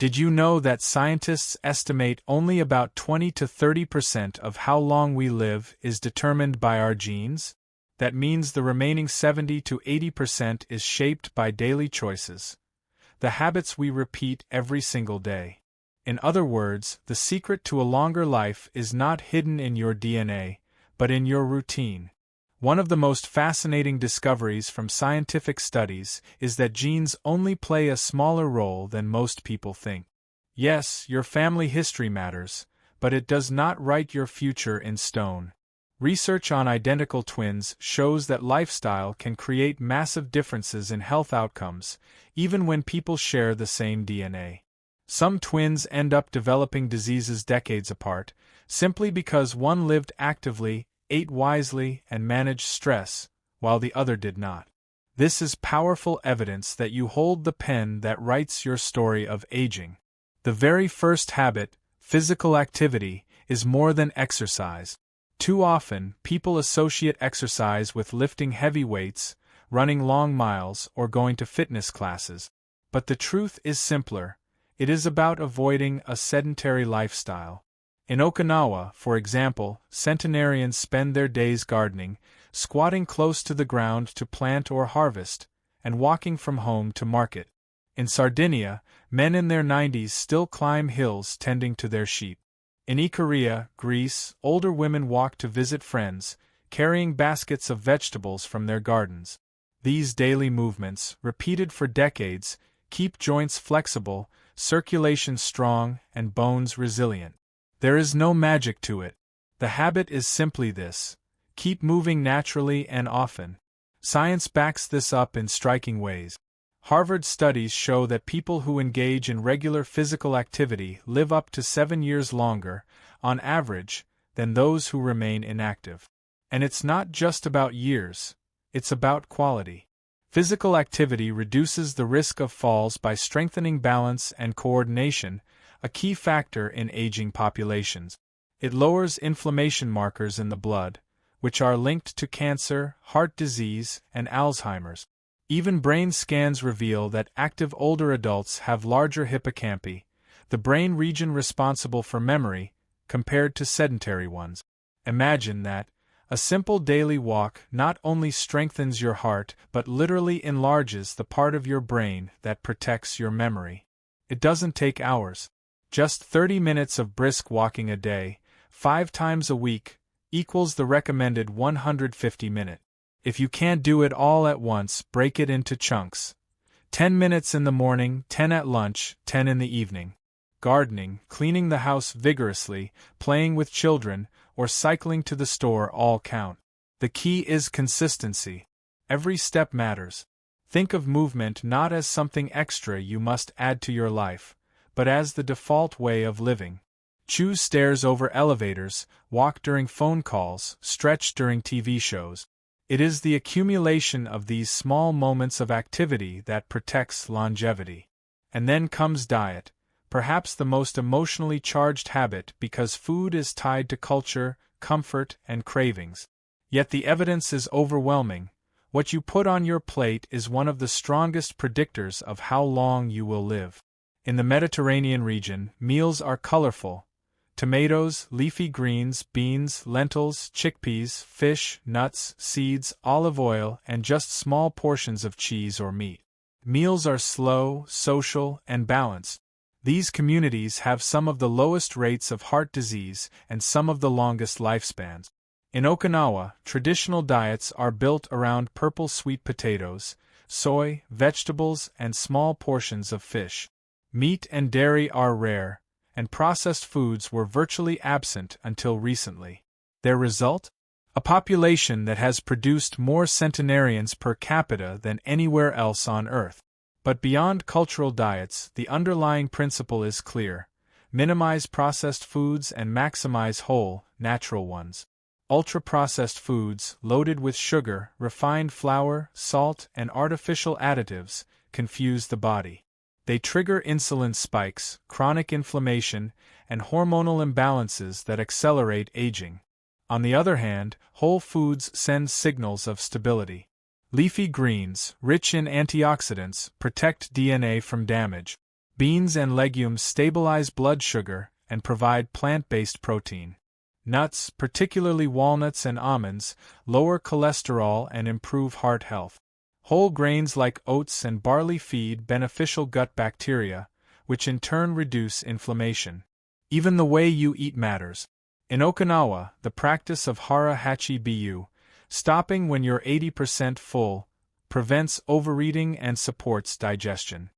Did you know that scientists estimate only about 20 to 30% of how long we live is determined by our genes? That means the remaining 70 to 80% is shaped by daily choices, the habits we repeat every single day. In other words, the secret to a longer life is not hidden in your DNA, but in your routine. One of the most fascinating discoveries from scientific studies is that genes only play a smaller role than most people think. Yes, your family history matters, but it does not write your future in stone. Research on identical twins shows that lifestyle can create massive differences in health outcomes, even when people share the same DNA. Some twins end up developing diseases decades apart, simply because one lived actively, ate wisely, and managed stress, while the other did not. This is powerful evidence that you hold the pen that writes your story of aging. The very first habit, physical activity, is more than exercise. Too often, people associate exercise with lifting heavy weights, running long miles, or going to fitness classes. But the truth is simpler. It is about avoiding a sedentary lifestyle. In Okinawa, for example, centenarians spend their days gardening, squatting close to the ground to plant or harvest, and walking from home to market. In Sardinia, men in their 90s still climb hills tending to their sheep. In Ikaria, Greece, older women walk to visit friends, carrying baskets of vegetables from their gardens. These daily movements, repeated for decades, keep joints flexible, circulation strong, and bones resilient. There is no magic to it. The habit is simply this: keep moving naturally and often. Science backs this up in striking ways. Harvard studies show that people who engage in regular physical activity live up to 7 years longer, on average, than those who remain inactive. And it's not just about years, it's about quality. Physical activity reduces the risk of falls by strengthening balance and coordination, a key factor in aging populations. It lowers inflammation markers in the blood, which are linked to cancer, heart disease, and Alzheimer's. Even brain scans reveal that active older adults have larger hippocampi, the brain region responsible for memory, compared to sedentary ones. Imagine that. A simple daily walk not only strengthens your heart but literally enlarges the part of your brain that protects your memory. It doesn't take hours. Just 30 minutes of brisk walking a day, 5 times a week, equals the recommended 150 minutes. If you can't do it all at once, break it into chunks. 10 minutes in the morning, 10 at lunch, 10 in the evening. Gardening, cleaning the house vigorously, playing with children, or cycling to the store all count. The key is consistency. Every step matters. Think of movement not as something extra you must add to your life, but as the default way of living. Choose stairs over elevators, walk during phone calls, stretch during TV shows. It is the accumulation of these small moments of activity that protects longevity. And then comes diet, perhaps the most emotionally charged habit because food is tied to culture, comfort, and cravings. Yet the evidence is overwhelming. What you put on your plate is one of the strongest predictors of how long you will live. In the Mediterranean region, meals are colorful. Tomatoes, leafy greens, beans, lentils, chickpeas, fish, nuts, seeds, olive oil, and just small portions of cheese or meat. Meals are slow, social, and balanced. These communities have some of the lowest rates of heart disease and some of the longest lifespans. In Okinawa, traditional diets are built around purple sweet potatoes, soy, vegetables, and small portions of fish. Meat and dairy are rare, and processed foods were virtually absent until recently. Their result? A population that has produced more centenarians per capita than anywhere else on Earth. But beyond cultural diets, the underlying principle is clear: minimize processed foods and maximize whole, natural ones. Ultra-processed foods, loaded with sugar, refined flour, salt, and artificial additives, confuse the body. They trigger insulin spikes, chronic inflammation, and hormonal imbalances that accelerate aging. On the other hand, whole foods send signals of stability. Leafy greens, rich in antioxidants, protect DNA from damage. Beans and legumes stabilize blood sugar and provide plant-based protein. Nuts, particularly walnuts and almonds, lower cholesterol and improve heart health. Whole grains like oats and barley feed beneficial gut bacteria, which in turn reduce inflammation. Even the way you eat matters. In Okinawa, the practice of hara hachi biyu, stopping when you're 80% full, prevents overeating and supports digestion.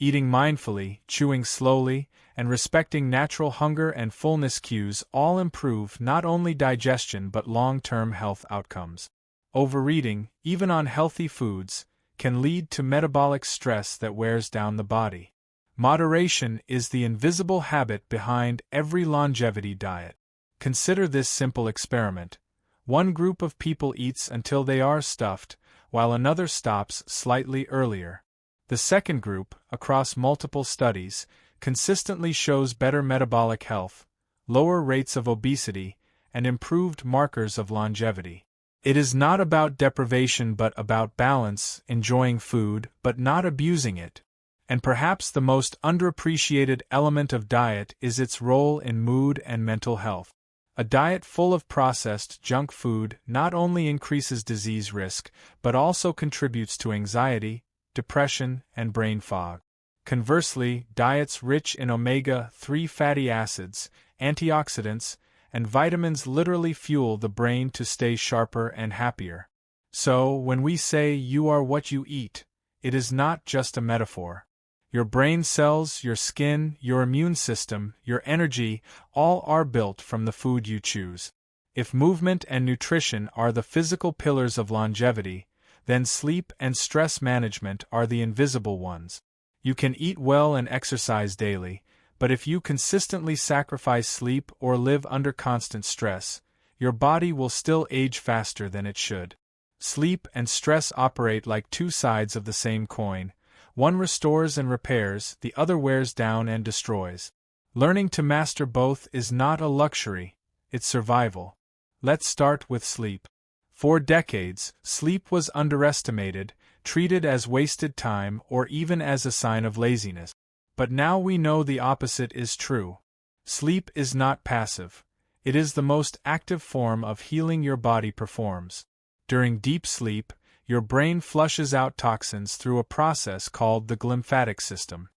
Eating mindfully, chewing slowly, and respecting natural hunger and fullness cues all improve not only digestion but long-term health outcomes. Overeating, even on healthy foods, can lead to metabolic stress that wears down the body. Moderation is the invisible habit behind every longevity diet. Consider this simple experiment. One group of people eats until they are stuffed, while another stops slightly earlier. The second group, across multiple studies, consistently shows better metabolic health, lower rates of obesity, and improved markers of longevity. It is not about deprivation but about balance, enjoying food but not abusing it. And perhaps the most underappreciated element of diet is its role in mood and mental health. A diet full of processed junk food not only increases disease risk but also contributes to anxiety, depression, and brain fog. Conversely, diets rich in omega-3 fatty acids, antioxidants, and vitamins literally fuel the brain to stay sharper and happier. So, when we say you are what you eat, it is not just a metaphor. Your brain cells, your skin, your immune system, your energy, all are built from the food you choose. If movement and nutrition are the physical pillars of longevity, then sleep and stress management are the invisible ones. You can eat well and exercise daily, but if you consistently sacrifice sleep or live under constant stress, your body will still age faster than it should. Sleep and stress operate like two sides of the same coin. One restores and repairs, the other wears down and destroys. Learning to master both is not a luxury, it's survival. Let's start with sleep. For decades, sleep was underestimated, treated as wasted time or even as a sign of laziness. But now we know the opposite is true. Sleep is not passive. It is the most active form of healing your body performs. During deep sleep, your brain flushes out toxins through a process called the glymphatic system.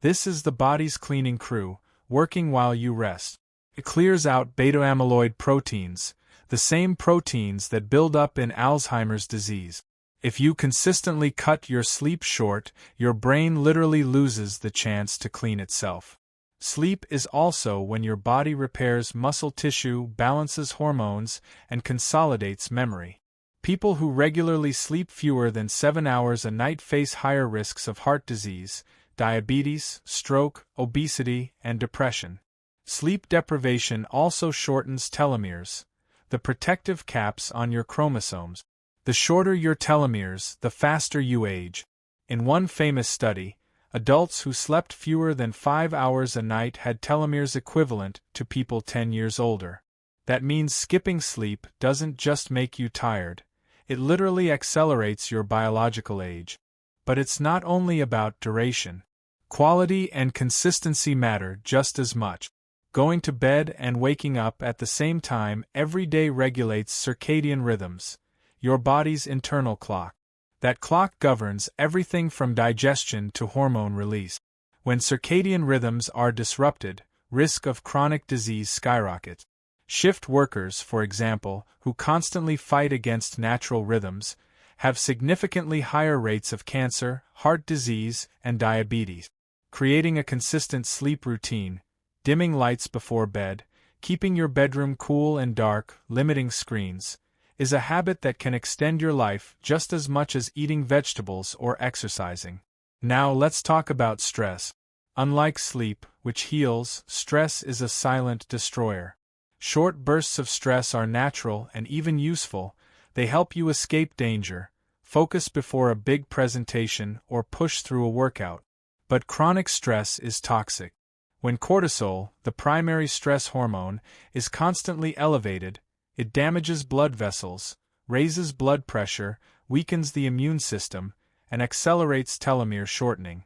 This is the body's cleaning crew, working while you rest. It clears out beta-amyloid proteins, the same proteins that build up in Alzheimer's disease. If you consistently cut your sleep short, your brain literally loses the chance to clean itself. Sleep is also when your body repairs muscle tissue, balances hormones, and consolidates memory. People who regularly sleep fewer than 7 hours a night face higher risks of heart disease, diabetes, stroke, obesity, and depression. Sleep deprivation also shortens telomeres, the protective caps on your chromosomes. The shorter your telomeres, the faster you age. In one famous study, adults who slept fewer than 5 hours a night had telomeres equivalent to people 10 years older. That means skipping sleep doesn't just make you tired, it literally accelerates your biological age. But it's not only about duration. Quality and consistency matter just as much. Going to bed and waking up at the same time every day regulates circadian rhythms, your body's internal clock. That clock governs everything from digestion to hormone release. When circadian rhythms are disrupted, risk of chronic disease skyrockets. Shift workers, for example, who constantly fight against natural rhythms, have significantly higher rates of cancer, heart disease, and diabetes. Creating a consistent sleep routine, dimming lights before bed, keeping your bedroom cool and dark, limiting screens, is a habit that can extend your life just as much as eating vegetables or exercising. Now let's talk about stress. Unlike sleep, which heals, stress is a silent destroyer. Short bursts of stress are natural and even useful. They help you escape danger, focus before a big presentation, or push through a workout. But chronic stress is toxic. When cortisol, the primary stress hormone, is constantly elevated, it damages blood vessels, raises blood pressure, weakens the immune system, and accelerates telomere shortening.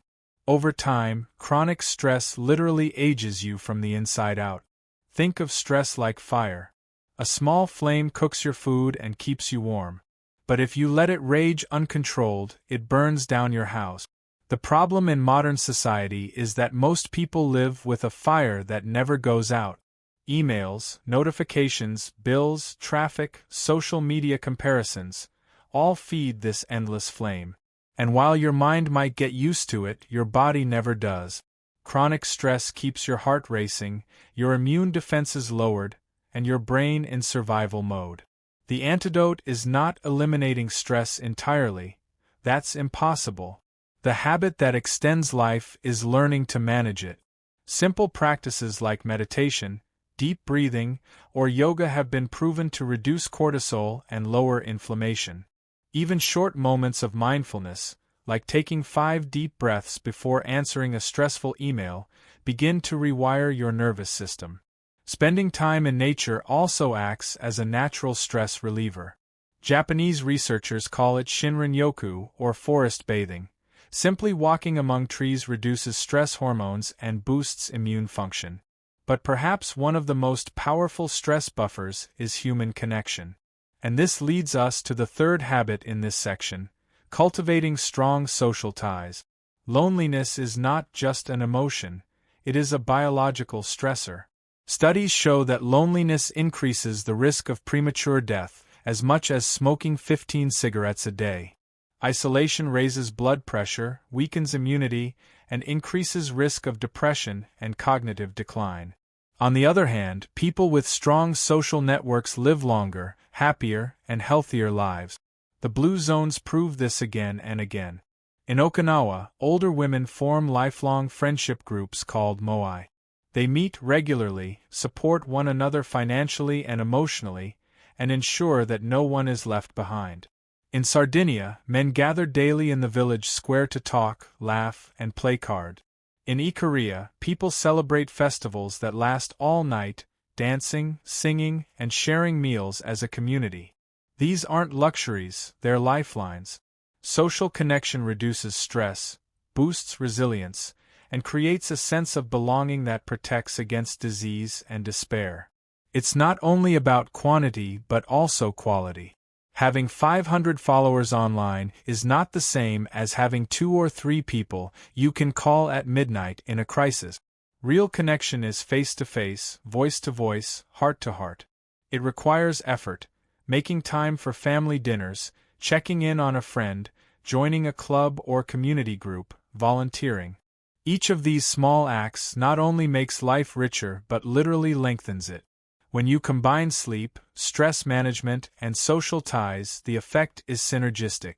Over time, chronic stress literally ages you from the inside out. Think of stress like fire. A small flame cooks your food and keeps you warm. But if you let it rage uncontrolled, it burns down your house. The problem in modern society is that most people live with a fire that never goes out. Emails, notifications, bills, traffic, social media comparisons, all feed this endless flame. And while your mind might get used to it, your body never does. Chronic stress keeps your heart racing, your immune defenses lowered, and your brain in survival mode. The antidote is not eliminating stress entirely. That's impossible. The habit that extends life is learning to manage it. Simple practices like meditation, deep breathing, or yoga have been proven to reduce cortisol and lower inflammation. Even short moments of mindfulness, like taking 5 deep breaths before answering a stressful email, begin to rewire your nervous system. Spending time in nature also acts as a natural stress reliever. Japanese researchers call it Shinrin-yoku, or forest bathing. Simply walking among trees reduces stress hormones and boosts immune function. But perhaps one of the most powerful stress buffers is human connection. And this leads us to the third habit in this section: cultivating strong social ties. Loneliness is not just an emotion, it is a biological stressor. Studies show that loneliness increases the risk of premature death as much as smoking 15 cigarettes a day. Isolation raises blood pressure, weakens immunity, and increases risk of depression and cognitive decline. On the other hand, people with strong social networks live longer, happier, and healthier lives. The Blue Zones prove this again and again. In Okinawa, older women form lifelong friendship groups called moai. They meet regularly, support one another financially and emotionally, and ensure that no one is left behind. In Sardinia, men gather daily in the village square to talk, laugh, and play card. In Ikaria, people celebrate festivals that last all night, dancing, singing, and sharing meals as a community. These aren't luxuries, they're lifelines. Social connection reduces stress, boosts resilience, and creates a sense of belonging that protects against disease and despair. It's not only about quantity but also quality. Having 500 followers online is not the same as having 2 or 3 people you can call at midnight in a crisis. Real connection is face-to-face, voice-to-voice, heart-to-heart. It requires effort, making time for family dinners, checking in on a friend, joining a club or community group, volunteering. Each of these small acts not only makes life richer but literally lengthens it. When you combine sleep, stress management, and social ties, the effect is synergistic.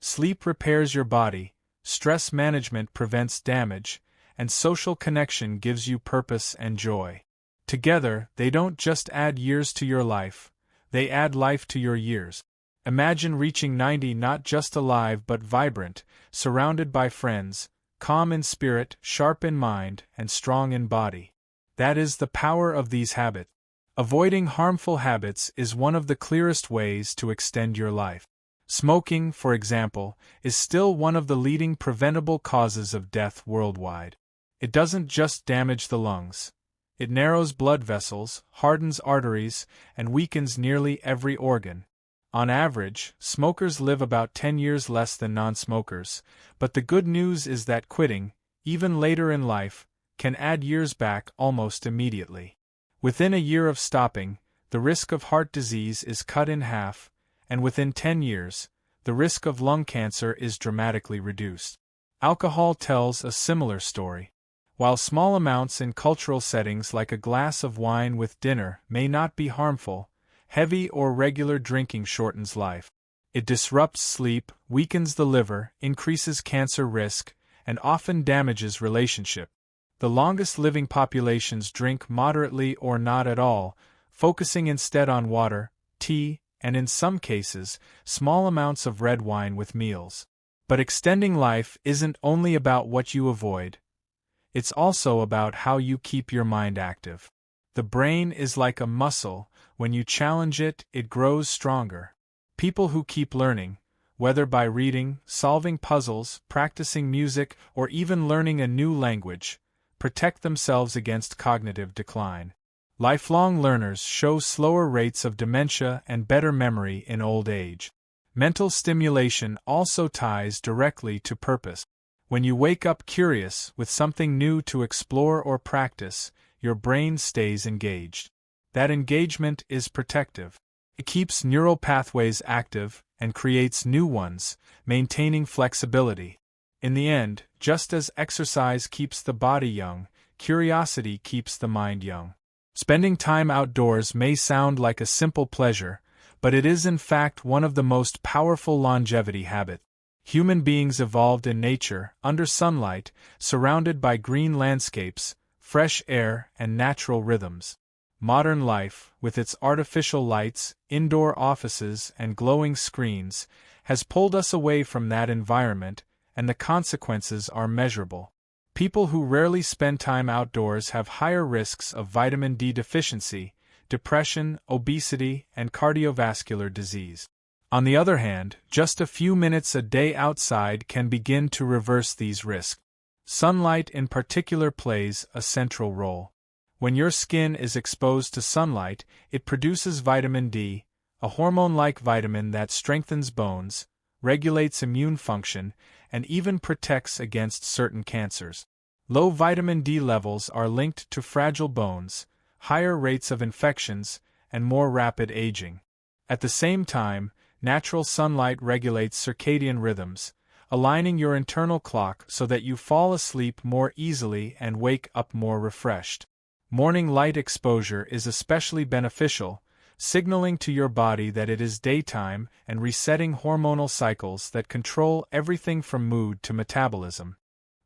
Sleep repairs your body, stress management prevents damage, and social connection gives you purpose and joy. Together, they don't just add years to your life, they add life to your years. Imagine reaching 90 not just alive but vibrant, surrounded by friends, calm in spirit, sharp in mind, and strong in body. That is the power of these habits. Avoiding harmful habits is one of the clearest ways to extend your life. Smoking, for example, is still one of the leading preventable causes of death worldwide. It doesn't just damage the lungs. It narrows blood vessels, hardens arteries, and weakens nearly every organ. On average, smokers live about 10 years less than non-smokers, but the good news is that quitting, even later in life, can add years back almost immediately. Within a year of stopping, the risk of heart disease is cut in half, and within 10 years, the risk of lung cancer is dramatically reduced. Alcohol tells a similar story. While small amounts in cultural settings like a glass of wine with dinner may not be harmful, heavy or regular drinking shortens life. It disrupts sleep, weakens the liver, increases cancer risk, and often damages relationships. The longest-living populations drink moderately or not at all, focusing instead on water, tea, and in some cases, small amounts of red wine with meals. But extending life isn't only about what you avoid. It's also about how you keep your mind active. The brain is like a muscle. When you challenge it, it grows stronger. People who keep learning, whether by reading, solving puzzles, practicing music, or even learning a new language, protect themselves against cognitive decline. Lifelong learners show slower rates of dementia and better memory in old age. Mental stimulation also ties directly to purpose. When you wake up curious with something new to explore or practice, your brain stays engaged. That engagement is protective. It keeps neural pathways active and creates new ones, maintaining flexibility. In the end, just as exercise keeps the body young, curiosity keeps the mind young. Spending time outdoors may sound like a simple pleasure, but it is in fact one of the most powerful longevity habits. Human beings evolved in nature, under sunlight, surrounded by green landscapes, fresh air, and natural rhythms. Modern life, with its artificial lights, indoor offices, and glowing screens, has pulled us away from that environment, and the consequences are measurable. People who rarely spend time outdoors have higher risks of vitamin D deficiency, depression, obesity, and cardiovascular disease. On the other hand, just a few minutes a day outside can begin to reverse these risks. Sunlight in particular plays a central role. When your skin is exposed to sunlight, it produces vitamin D, a hormone-like vitamin that strengthens bones, regulates immune function, and even protects against certain cancers. Low vitamin D levels are linked to fragile bones, higher rates of infections, and more rapid aging. At the same time, natural sunlight regulates circadian rhythms, aligning your internal clock so that you fall asleep more easily and wake up more refreshed. Morning light exposure is especially beneficial, signaling to your body that it is daytime and resetting hormonal cycles that control everything from mood to metabolism.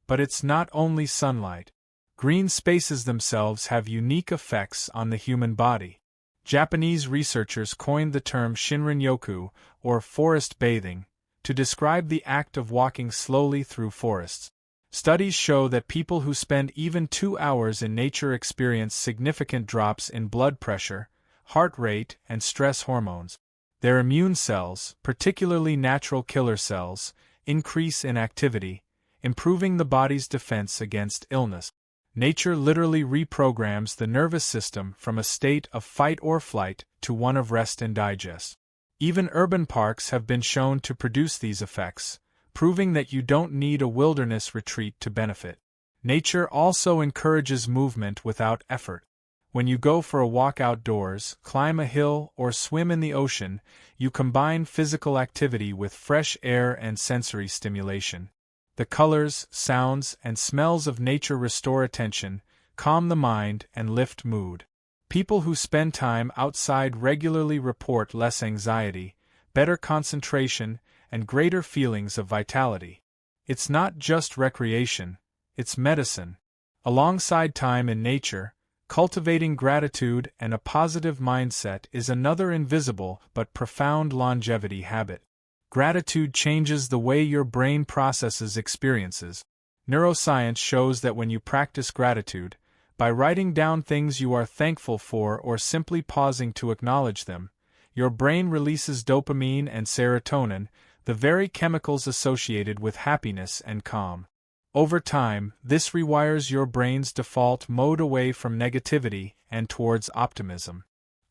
But it's not only sunlight. Green spaces themselves have unique effects on the human body. Japanese researchers coined the term Shinrin-yoku, or forest bathing, to describe the act of walking slowly through forests. Studies show that people who spend even 2 hours in nature experience significant drops in blood pressure, heart rate, and stress hormones. Their immune cells, particularly natural killer cells, increase in activity, improving the body's defense against illness. Nature literally reprograms the nervous system from a state of fight or flight to one of rest and digest. Even urban parks have been shown to produce these effects, proving that you don't need a wilderness retreat to benefit. Nature also encourages movement without effort. When you go for a walk outdoors, climb a hill, or swim in the ocean, you combine physical activity with fresh air and sensory stimulation. The colors, sounds, and smells of nature restore attention, calm the mind, and lift mood. People who spend time outside regularly report less anxiety, better concentration, and greater feelings of vitality. It's not just recreation, it's medicine. Alongside time in nature, cultivating gratitude and a positive mindset is another invisible but profound longevity habit. Gratitude changes the way your brain processes experiences. Neuroscience shows that when you practice gratitude, by writing down things you are thankful for or simply pausing to acknowledge them, your brain releases dopamine and serotonin, the very chemicals associated with happiness and calm. Over time, this rewires your brain's default mode away from negativity and towards optimism.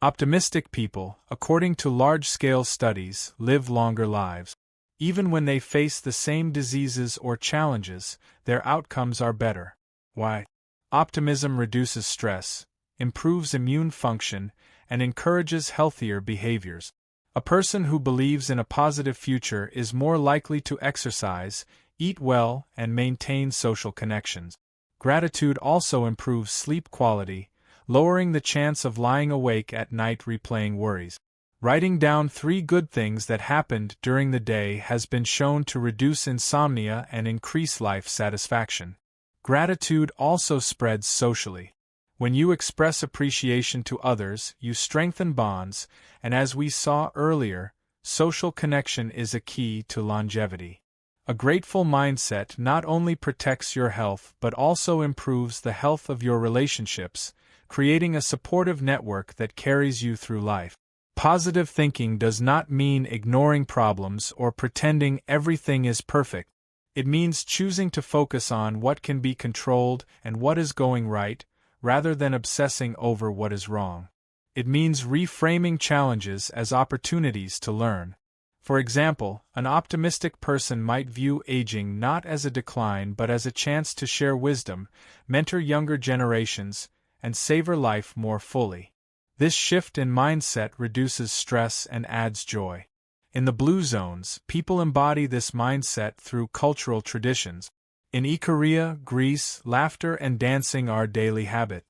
Optimistic people, according to large-scale studies, live longer lives. Even when they face the same diseases or challenges, their outcomes are better. Why? Optimism reduces stress, improves immune function, and encourages healthier behaviors. A person who believes in a positive future is more likely to exercise, eat well, and maintain social connections. Gratitude also improves sleep quality, lowering the chance of lying awake at night replaying worries. Writing down 3 good things that happened during the day has been shown to reduce insomnia and increase life satisfaction. Gratitude also spreads socially. When you express appreciation to others, you strengthen bonds, and as we saw earlier, social connection is a key to longevity. A grateful mindset not only protects your health but also improves the health of your relationships, creating a supportive network that carries you through life. Positive thinking does not mean ignoring problems or pretending everything is perfect. It means choosing to focus on what can be controlled and what is going right, rather than obsessing over what is wrong. It means reframing challenges as opportunities to learn. For example, an optimistic person might view aging not as a decline but as a chance to share wisdom, mentor younger generations, and savor life more fully. This shift in mindset reduces stress and adds joy. In the Blue Zones, people embody this mindset through cultural traditions. In Ikaria, Greece, laughter and dancing are daily habit.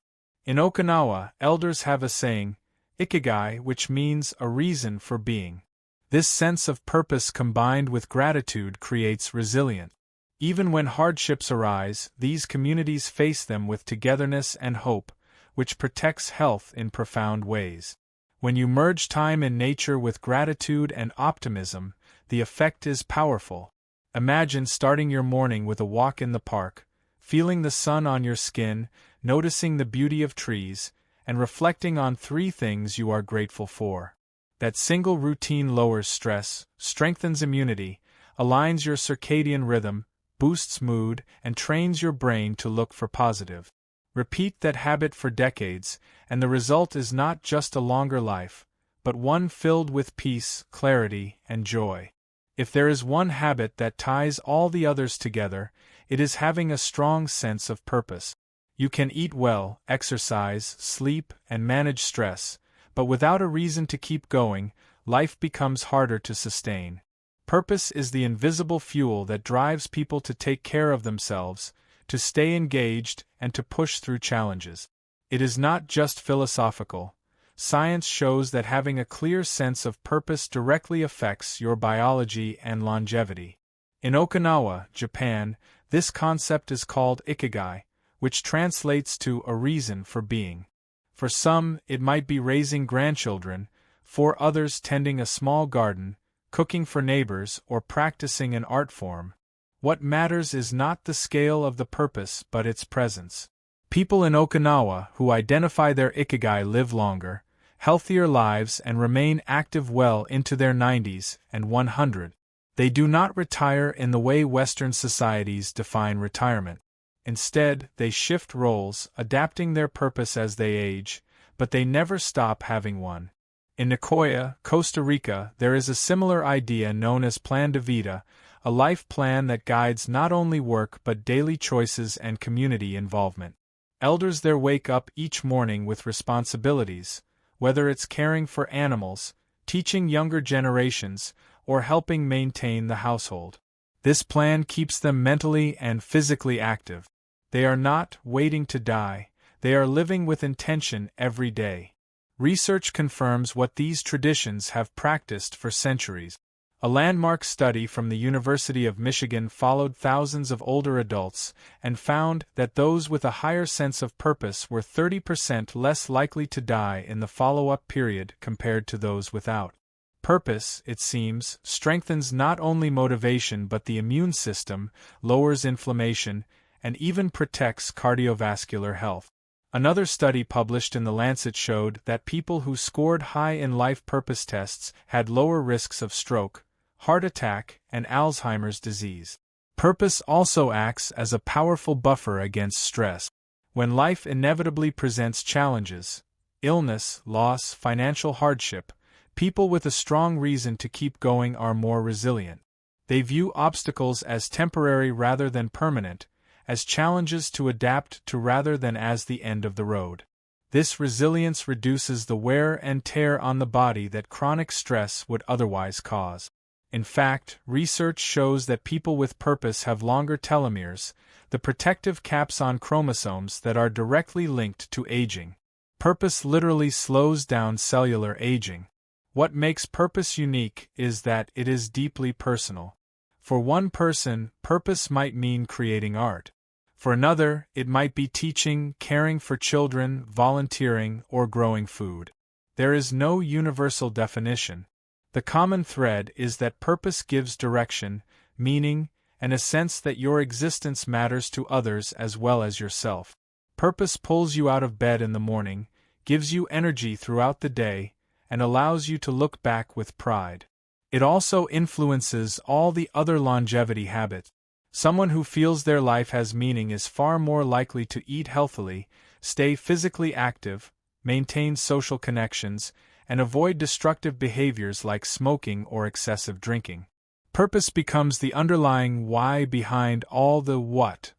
In Okinawa, elders have a saying, ikigai, which means a reason for being. This sense of purpose combined with gratitude creates resilience. Even when hardships arise, these communities face them with togetherness and hope, which protects health in profound ways. When you merge time in nature with gratitude and optimism, the effect is powerful. Imagine starting your morning with a walk in the park, feeling the sun on your skin, noticing the beauty of trees, and reflecting on 3 things you are grateful for. That single routine lowers stress, strengthens immunity, aligns your circadian rhythm, boosts mood, and trains your brain to look for positive. Repeat that habit for decades, and the result is not just a longer life, but one filled with peace, clarity, and joy. If there is one habit that ties all the others together, it is having a strong sense of purpose. You can eat well, exercise, sleep, and manage stress, but without a reason to keep going, life becomes harder to sustain. Purpose is the invisible fuel that drives people to take care of themselves, to stay engaged, and to push through challenges. It is not just philosophical. Science shows that having a clear sense of purpose directly affects your biology and longevity. In Okinawa, Japan, this concept is called ikigai, which translates to a reason for being. For some, it might be raising grandchildren, for others tending a small garden, cooking for neighbors, or practicing an art form. What matters is not the scale of the purpose but its presence. People in Okinawa who identify their ikigai live longer, healthier lives and remain active well into their 90s and 100. They do not retire in the way Western societies define retirement. Instead, they shift roles, adapting their purpose as they age, but they never stop having one. In Nicoya, Costa Rica, there is a similar idea known as Plan de Vida, a life plan that guides not only work but daily choices and community involvement. Elders there wake up each morning with responsibilities, whether it's caring for animals, teaching younger generations, or helping maintain the household. This plan keeps them mentally and physically active. They are not waiting to die, they are living with intention every day. Research confirms what these traditions have practiced for centuries. A landmark study from the University of Michigan followed thousands of older adults and found that those with a higher sense of purpose were 30% less likely to die in the follow-up period compared to those without. Purpose, it seems, strengthens not only motivation but the immune system, lowers inflammation, and even protects cardiovascular health. Another study published in The Lancet showed that people who scored high in life purpose tests had lower risks of stroke, heart attack, and Alzheimer's disease. Purpose also acts as a powerful buffer against stress. When life inevitably presents challenges, illness, loss, financial hardship, people with a strong reason to keep going are more resilient. They view obstacles as temporary rather than permanent, as challenges to adapt to rather than as the end of the road. This resilience reduces the wear and tear on the body that chronic stress would otherwise cause. In fact, research shows that people with purpose have longer telomeres, the protective caps on chromosomes that are directly linked to aging. Purpose literally slows down cellular aging. What makes purpose unique is that it is deeply personal. For one person, purpose might mean creating art. For another, it might be teaching, caring for children, volunteering, or growing food. There is no universal definition. The common thread is that purpose gives direction, meaning, and a sense that your existence matters to others as well as yourself. Purpose pulls you out of bed in the morning, gives you energy throughout the day, and allows you to look back with pride. It also influences all the other longevity habits. Someone who feels their life has meaning is far more likely to eat healthily, stay physically active, maintain social connections, and avoid destructive behaviors like smoking or excessive drinking. Purpose becomes the underlying why behind all the what.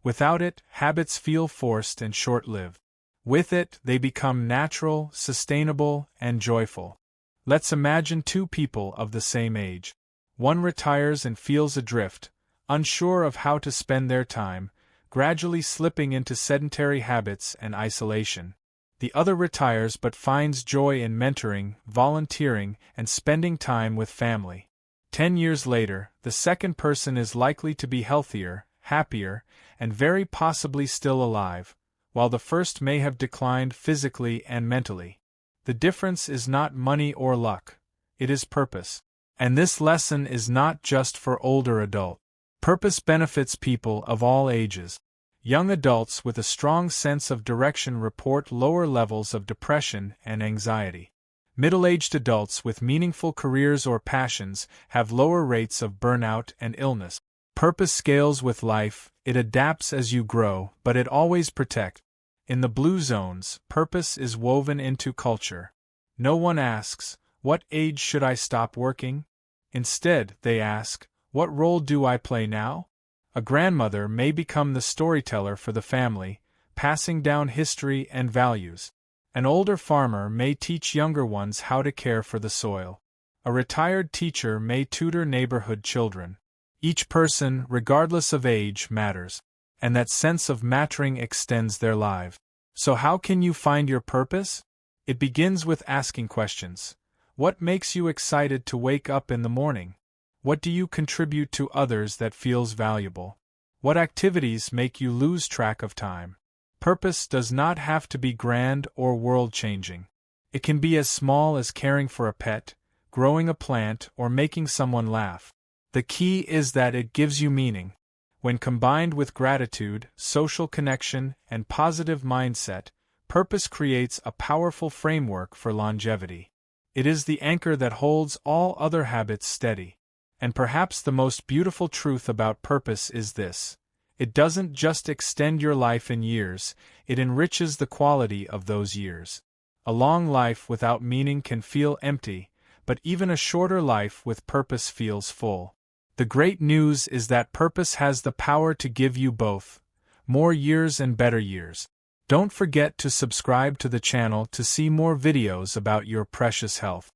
Without it, habits feel forced and short-lived. With it, they become natural, sustainable, and joyful. Let's imagine two people of the same age. One retires and feels adrift, unsure of how to spend their time, gradually slipping into sedentary habits and isolation. The other retires but finds joy in mentoring, volunteering, and spending time with family. 10 years later, the second person is likely to be healthier, happier, and very possibly still alive, while the first may have declined physically and mentally. The difference is not money or luck, it is purpose. And this lesson is not just for older adults. Purpose benefits people of all ages. Young adults with a strong sense of direction report lower levels of depression and anxiety. Middle-aged adults with meaningful careers or passions have lower rates of burnout and illness. Purpose scales with life, it adapts as you grow, but it always protects. In the blue zones, purpose is woven into culture. No one asks, "What age should I stop working?" Instead, they ask, "What role do I play now?" A grandmother may become the storyteller for the family, passing down history and values. An older farmer may teach younger ones how to care for the soil. A retired teacher may tutor neighborhood children. Each person, regardless of age, matters, and that sense of mattering extends their lives. So how can you find your purpose? It begins with asking questions. What makes you excited to wake up in the morning? What do you contribute to others that feels valuable? What activities make you lose track of time? Purpose does not have to be grand or world-changing. It can be as small as caring for a pet, growing a plant, or making someone laugh. The key is that it gives you meaning. When combined with gratitude, social connection, and positive mindset, purpose creates a powerful framework for longevity. It is the anchor that holds all other habits steady. And perhaps the most beautiful truth about purpose is this: it doesn't just extend your life in years, it enriches the quality of those years. A long life without meaning can feel empty, but even a shorter life with purpose feels full. The great news is that purpose has the power to give you both: more years and better years. Don't forget to subscribe to the channel to see more videos about your precious health.